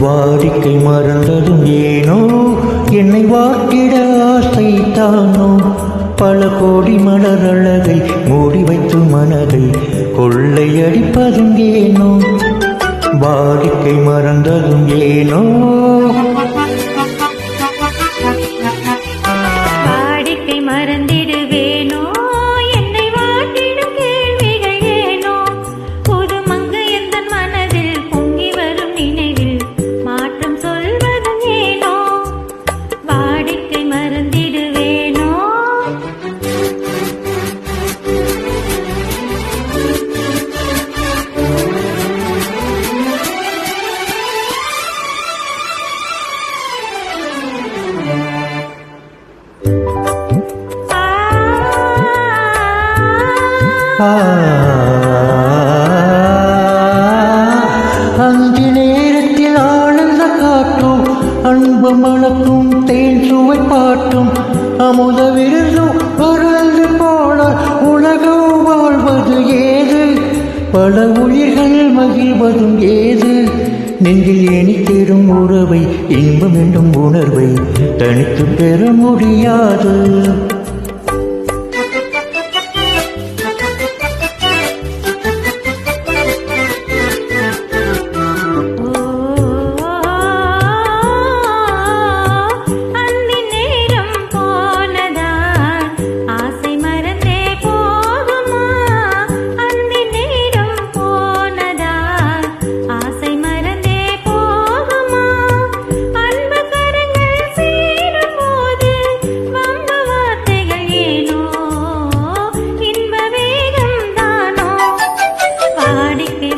வாடிக்கை மறந்ததும் ஏனோ என்னை வாக்கிட ஆசைத்தானோ பல கோடி மலர் அழகை மூடி வைத்து மனதை கொள்ளையடிப்பதும் ஏனோ வாடிக்கை மறந்ததும் ஏனோ வாடிக்கை மறந்திடுவேனோ என்னை வாட்டிடும் கேள்விகள் ஏனோ புது மங்கு எந்த மனதில் பொங்கி வரும் நினைவில் மாற்றம் சொல்வதும் ஏனோ வாடிக்கை மறந்திடுவேனோ அஞ்சு நேரத்தில் ஆனந்த காற்றும் அன்பு மணக்கும் தேன் சுவை பாட்டும் அமுத விருதும் பறந்து போல உலகம் வாழ்வது ஏது பல உயிர்கள் மகிழ்வதும் ஏது நெஞ்சில் இனித்திடும் உறவை இன்பம் என்னும் உணர்வை தனித்து பெற முடியாது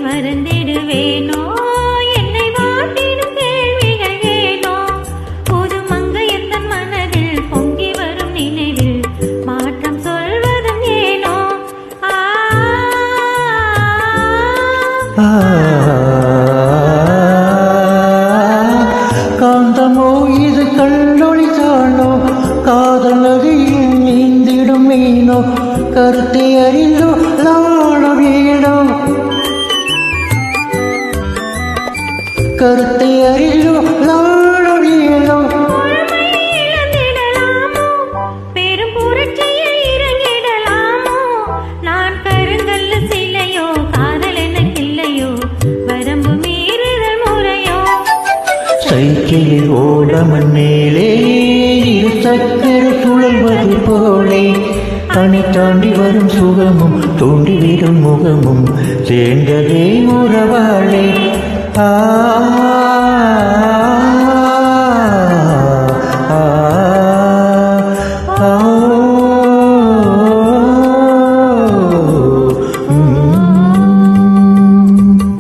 மறந்திடுவேனோ என்னை வாட்டிடும் கேள்விகள் ஏனோ புது மங்கு எந்த மனதில் பொங்கி வரும் நினைவில் மாற்றம் சொல்வதும் ஏனோ காந்தமோ இது கல்லொளி தானோ காதல் நதியில் நீந்திடும் மீனோ கருத்தை அறிந்தோ நாட வீணோ கருத்தை அறிந்தோ நாட வீணோ பெரும் புரட்சியில் இறங்கிடலாமோ நான் கருங்கல்ல சிலையோ காதல் எனக்கில்லையோ வரம்பு மீறுதல் முறையோ சைக்கிளில் ஓடமன் மேலே இரு சக்கர சுழல்வது போலே அணை தாண்டி வரும் சுகமும் தோண்டிவிடும் முகமும் சேர்ந்ததே உறவாளே